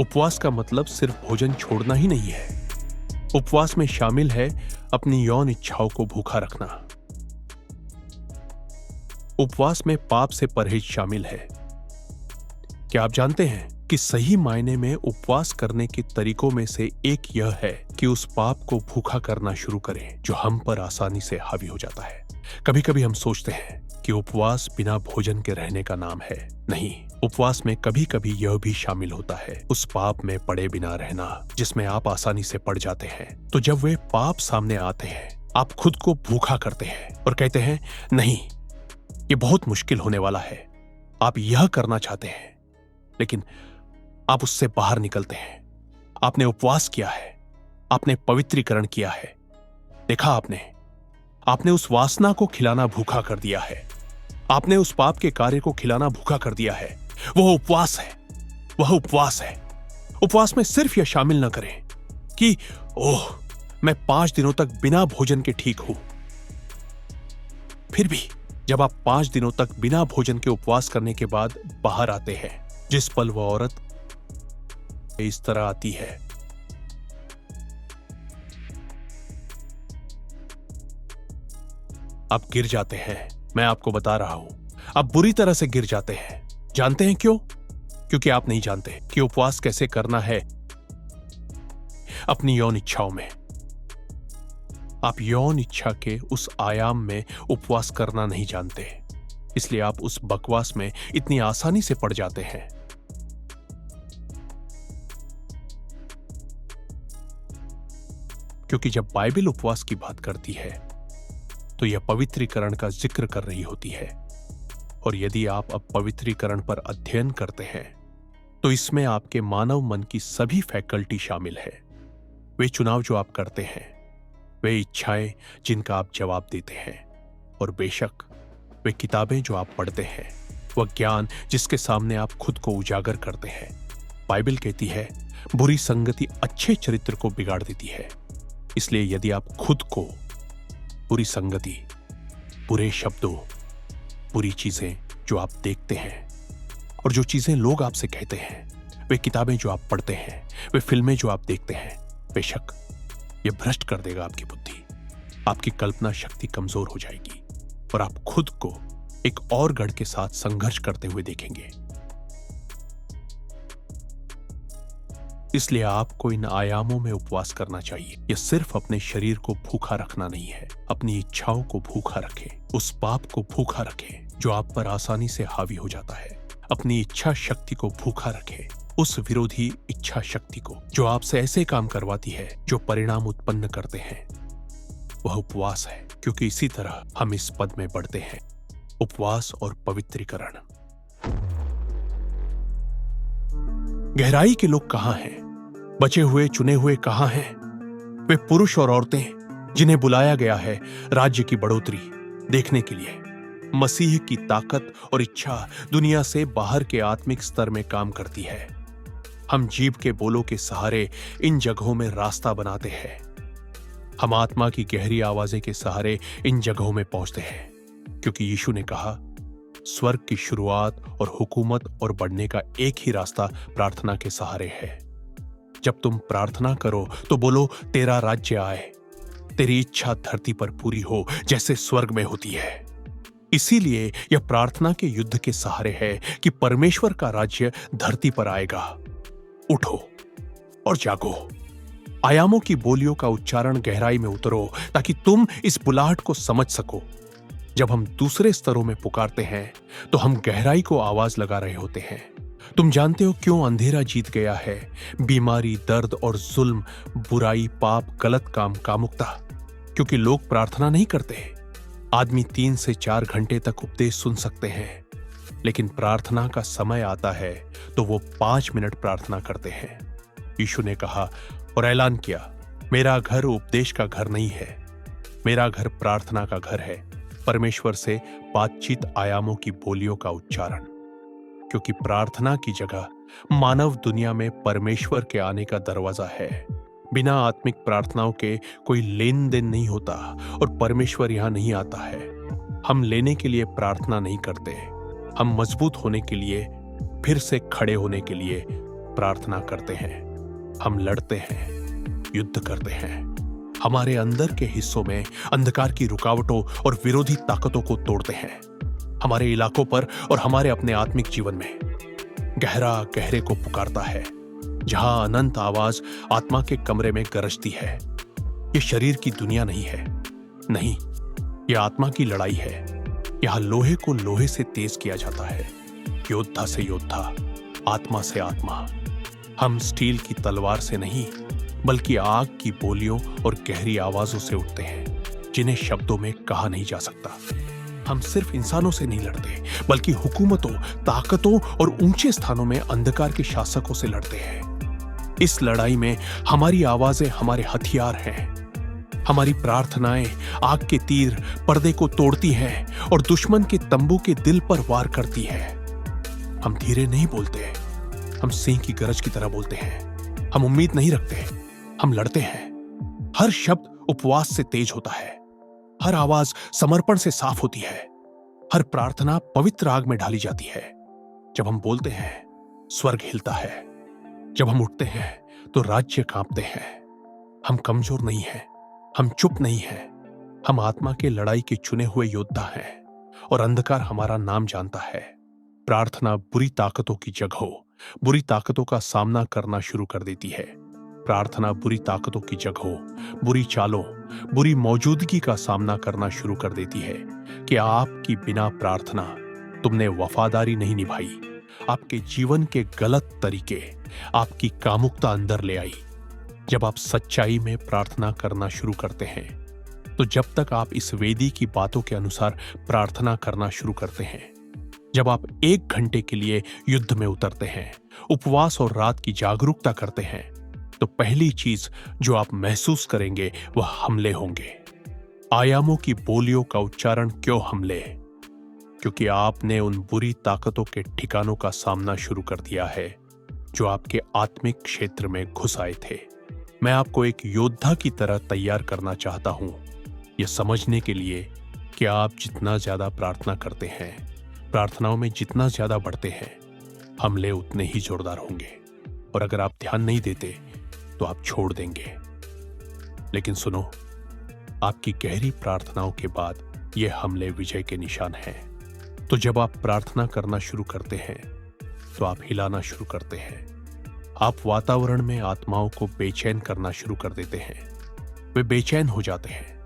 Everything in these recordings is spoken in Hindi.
उपवास का मतलब सिर्फ भोजन छोड़ना ही नहीं है। उपवास में शामिल है अपनी यौन इच्छाओं को भूखा रखना। उपवास में पाप से परहेज शामिल है। क्या आप जानते हैं कि सही मायने में उपवास करने के तरीकों में से एक यह है कि उस पाप को भूखा करना शुरू करें जो हम पर आसानी से हावी हो जाता है। कभी कभी हम सोचते हैं कि उपवास बिना भोजन के रहने का नाम है। नहीं, उपवास में कभी कभी यह भी शामिल होता है उस पाप में पड़े बिना रहना जिसमें आप आसानी से पड़ जाते हैं। तो जब वे पाप सामने आते हैं, आप खुद को भूखा करते हैं और कहते हैं, नहीं, ये बहुत मुश्किल होने वाला है। आप यह करना चाहते हैं, लेकिन आप उससे बाहर निकलते हैं। आपने उपवास किया है, आपने पवित्रीकरण किया है। देखा आपने उस वासना को खिलाना भूखा कर दिया है। आपने उस पाप के कार्य को खिलाना भूखा कर दिया है। वह उपवास है, वह उपवास है। उपवास में सिर्फ यह शामिल न करें कि ओह, मैं 5 दिनों तक बिना भोजन के ठीक हूं। फिर भी जब आप 5 दिनों तक बिना भोजन के उपवास करने के बाद बाहर आते हैं, जिस पल वह औरत इस तरह आती है, आप गिर जाते हैं। मैं आपको बता रहा हूं, आप बुरी तरह से गिर जाते हैं। जानते हैं क्यों? क्योंकि आप नहीं जानते कि उपवास कैसे करना है अपनी यौन इच्छाओं में। आप यौन इच्छा के उस आयाम में उपवास करना नहीं जानते, इसलिए आप उस बकवास में इतनी आसानी से पड़ जाते हैं। क्योंकि जब बाइबल उपवास की बात करती है तो यह पवित्रीकरण का जिक्र कर रही होती है। और यदि आप अब पवित्रीकरण पर अध्ययन करते हैं तो इसमें आपके मानव मन की सभी फैकल्टी शामिल है। वे चुनाव जो आप करते हैं, वे इच्छाएं जिनका आप जवाब देते हैं, और बेशक वे किताबें जो आप पढ़ते हैं, वह ज्ञान जिसके सामने आप खुद को उजागर करते हैं। बाइबल कहती है, बुरी संगति अच्छे चरित्र को बिगाड़ देती है। इसलिए यदि आप खुद को बुरी संगति, बुरे शब्दों, बुरी चीजें जो आप देखते हैं और जो चीजें लोग आपसे कहते हैं, वे किताबें जो आप पढ़ते हैं, वे फिल्में जो आप देखते हैं, बेशक यह भ्रष्ट कर देगा आपकी बुद्धि। आपकी कल्पना शक्ति कमजोर हो जाएगी और आप खुद को एक और गढ़ के साथ संघर्ष करते हुए देखेंगे। इसलिए आपको इन आयामों में उपवास करना चाहिए। यह सिर्फ अपने शरीर को भूखा रखना नहीं है, अपनी इच्छाओं को भूखा रखें, उस पाप को भूखा रखें जो आप पर आसानी से हावी हो जाता है। अपनी इच्छा शक्ति को भूखा रखें, उस विरोधी इच्छा शक्ति को जो आपसे ऐसे काम करवाती है जो परिणाम उत्पन्न करते हैं। वह उपवास है, क्योंकि इसी तरह हम इस पद में बढ़ते हैं, उपवास और पवित्रीकरण। गहराई के लोग कहां हैं? बचे हुए चुने हुए कहां हैं? वे पुरुष और औरतें जिन्हें बुलाया गया है राज्य की बढ़ोतरी देखने के लिए। मसीह की ताकत और इच्छा दुनिया से बाहर के आत्मिक स्तर में काम करती है। हम जीव के बोलों के सहारे इन जगहों में रास्ता बनाते हैं। हम आत्मा की गहरी आवाजें के सहारे इन जगहों में पहुंचते हैं, क्योंकि यीशु ने कहा, स्वर्ग की शुरुआत और हुकूमत और बढ़ने का एक ही रास्ता प्रार्थना के सहारे है। जब तुम प्रार्थना करो तो बोलो, तेरा राज्य आए, तेरी इच्छा धरती पर पूरी हो जैसे स्वर्ग में होती है। इसीलिए यह प्रार्थना के युद्ध के सहारे है कि परमेश्वर का राज्य धरती पर आएगा। उठो और जागो। आयामों की बोलियों का उच्चारण गहराई में उतरो ताकि तुम इस बुलाहट को समझ सको। जब हम दूसरे स्तरों में पुकारते हैं तो हम गहराई को आवाज लगा रहे होते हैं। तुम जानते हो क्यों अंधेरा जीत गया है? बीमारी, दर्द और जुल्म, बुराई, पाप, गलत काम, कामुकता। क्योंकि लोग प्रार्थना नहीं करते। आदमी 3 से 4 घंटे तक उपदेश सुन सकते हैं, लेकिन प्रार्थना का समय आता है तो वो 5 मिनट प्रार्थना करते हैं। यीशु ने कहा और ऐलान किया, मेरा घर उपदेश का घर नहीं है, मेरा घर प्रार्थना का घर है। परमेश्वर से बातचीत, आयामों की बोलियों का उच्चारण। क्योंकि प्रार्थना की जगह मानव दुनिया में परमेश्वर के आने का दरवाजा है। बिना आत्मिक प्रार्थनाओं के कोई लेन देन नहीं होता और परमेश्वर यहां नहीं आता है। हम लेने के लिए प्रार्थना नहीं करते, हम मजबूत होने के लिए, फिर से खड़े होने के लिए प्रार्थना करते हैं, हम लड़ते हैं, युद्ध करते हैं। हमारे अंदर के हिस्सों में अंधकार की रुकावटों और विरोधी ताकतों को तोड़ते हैं। हमारे इलाकों पर और हमारे अपने आत्मिक जीवन में गहरा गहरे को पुकारता है, जहां अनंत आवाज आत्मा के कमरे में गरजती है। यह शरीर की दुनिया नहीं है, नहीं, यह आत्मा की लड़ाई है। यहां लोहे को लोहे से तेज किया जाता है, योद्धा से योद्धा, आत्मा से आत्मा। हम स्टील की तलवार से नहीं, बल्कि आग की बोलियों और गहरी आवाजों से उठते हैं, जिन्हें शब्दों में कहा नहीं जा सकता। हम सिर्फ इंसानों से नहीं लड़ते, बल्कि हुकूमतों, ताकतों और ऊंचे स्थानों में अंधकार के शासकों से लड़ते हैं। इस लड़ाई में हमारी आवाजें हमारे हथियार हैं। हमारी प्रार्थनाएं आग के तीर पर्दे को तोड़ती हैं और दुश्मन के तंबू के दिल पर वार करती है। हम धीरे नहीं बोलते, हम सिंह की गरज की तरह बोलते हैं। हम उम्मीद नहीं रखते, हम लड़ते हैं। हर शब्द उपवास से तेज होता है, हर आवाज समर्पण से साफ होती है, हर प्रार्थना पवित्र आग में ढाली जाती है। जब हम बोलते हैं, स्वर्ग हिलता है। जब हम उठते हैं तो राज्य कांपते हैं। हम कमजोर नहीं हैं, हम चुप नहीं हैं। हम आत्मा के लड़ाई के चुने हुए योद्धा हैं और अंधकार हमारा नाम जानता है। प्रार्थना बुरी ताकतों की जगह, बुरी ताकतों का सामना करना शुरू कर देती है। प्रार्थना बुरी ताकतों की जगह, बुरी चालों, बुरी मौजूदगी का सामना करना शुरू कर देती है कि आपकी बिना प्रार्थना तुमने वफादारी नहीं निभाई। आपके जीवन के गलत तरीके आपकी कामुकता अंदर ले आई। जब आप सच्चाई में प्रार्थना करना शुरू करते हैं, तो जब तक आप इस वेदी की बातों के अनुसार प्रार्थना करना शुरू करते हैं, जब आप 1 घंटे के लिए युद्ध में उतरते हैं, उपवास और रात की जागरूकता करते हैं, तो पहली चीज जो आप महसूस करेंगे वह हमले होंगे। आयामों की बोलियों का उच्चारण क्यों हमले? क्योंकि आपने उन बुरी ताकतों के ठिकानों का सामना शुरू कर दिया है जो आपके आत्मिक क्षेत्र में घुस आए थे। मैं आपको एक योद्धा की तरह तैयार करना चाहता हूं, यह समझने के लिए कि आप जितना ज्यादा प्रार्थना करते हैं, प्रार्थनाओं में जितना ज्यादा बढ़ते हैं, हमले उतने ही जोरदार होंगे। और अगर आप ध्यान नहीं देते तो आप छोड़ देंगे। लेकिन सुनो, आपकी गहरी प्रार्थनाओं के बाद ये हमले विजय के निशान हैं। तो जब आप प्रार्थना करना शुरू करते हैं तो आप हिलाना शुरू करते हैं। आप वातावरण में आत्माओं को बेचैन करना शुरू कर देते हैं। वे बेचैन हो जाते हैं।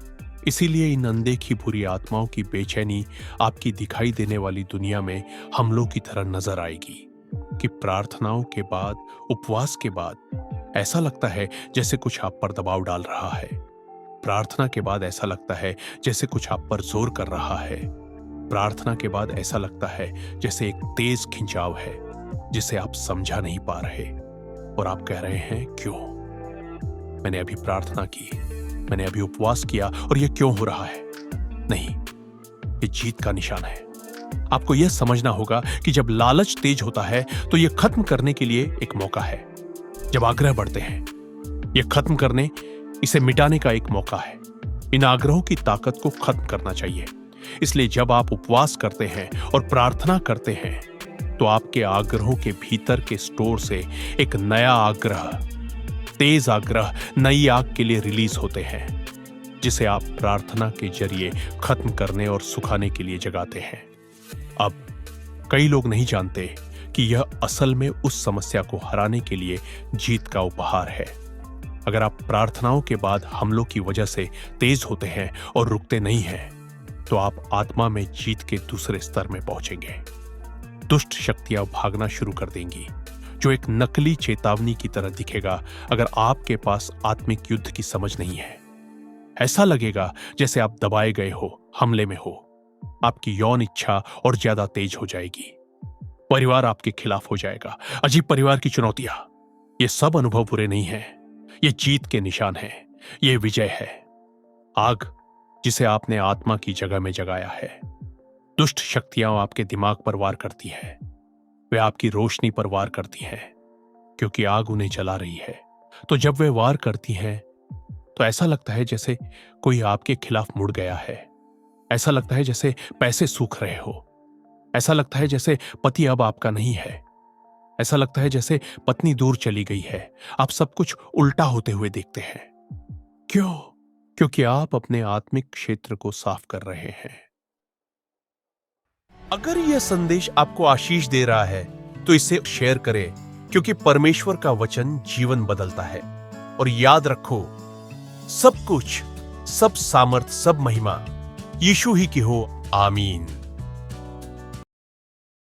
इसीलिए इन अनदेखी बुरी आत्माओं की बेचैनी आपकी दिखाई देने वाली दुनिया में हमलों की तरह नजर आएगी कि प्रार्थनाओं के बाद, उपवास के बाद ऐसा लगता है जैसे कुछ आप पर दबाव डाल रहा है। प्रार्थना के बाद ऐसा लगता है जैसे कुछ आप पर जोर कर रहा है। प्रार्थना के बाद ऐसा लगता है जैसे एक तेज खिंचाव है जिसे आप समझा नहीं पा रहे। और आप कह रहे हैं, क्यों? मैंने अभी प्रार्थना की, मैंने अभी उपवास किया और यह क्यों हो रहा है? नहीं, ये जीत का निशान है। आपको यह समझना होगा कि जब लालच तेज होता है तो यह खत्म करने के लिए एक मौका है। जब आग्रह बढ़ते हैं, यह खत्म करने, इसे मिटाने का एक मौका है। इन आग्रहों की ताकत को खत्म करना चाहिए। इसलिए जब आप उपवास करते हैं और प्रार्थना करते हैं, तो आपके आग्रहों के भीतर के स्टोर से एक नया आग्रह, तेज आग्रह, नई आग के लिए रिलीज होते हैं, जिसे आप प्रार्थना के जरिए खत्म करने और सुखाने के लिए जगाते हैं। अब कई लोग नहीं जानते कि यह असल में उस समस्या को हराने के लिए जीत का उपहार है। अगर आप प्रार्थनाओं के बाद हमलों की वजह से तेज होते हैं और रुकते नहीं हैं, तो आप आत्मा में जीत के दूसरे स्तर में पहुंचेंगे। दुष्ट शक्तियां भागना शुरू कर देंगी, जो एक नकली चेतावनी की तरह दिखेगा अगर आपके पास आत्मिक युद्ध की समझ नहीं है। ऐसा लगेगा जैसे आप दबाए गए हो, हमले में हो। आपकी यौन इच्छा और ज्यादा तेज हो जाएगी। परिवार आपके खिलाफ हो जाएगा। अजीब परिवार की चुनौतियां, ये सब अनुभव बुरे नहीं हैं। ये जीत के निशान हैं। ये विजय है। आग जिसे आपने आत्मा की जगह में जगाया है। दुष्ट शक्तियां आपके दिमाग पर वार करती हैं। वे आपकी रोशनी पर वार करती हैं, क्योंकि आग उन्हें जला रही है। तो जब वे वार करती हैं, तो ऐसा लगता है जैसे कोई आपके खिलाफ मुड़ गया है। ऐसा लगता है जैसे पैसे सूख रहे हो। ऐसा लगता है जैसे पति अब आपका नहीं है। ऐसा लगता है जैसे पत्नी दूर चली गई है। आप सब कुछ उल्टा होते हुए देखते हैं। क्यों? क्योंकि आप अपने आत्मिक क्षेत्र को साफ कर रहे हैं। अगर यह संदेश आपको आशीष दे रहा है तो इसे शेयर करें, क्योंकि परमेश्वर का वचन जीवन बदलता है। और याद रखो, सब कुछ, सब सामर्थ, सब महिमा यीशु ही की हो। आमीन।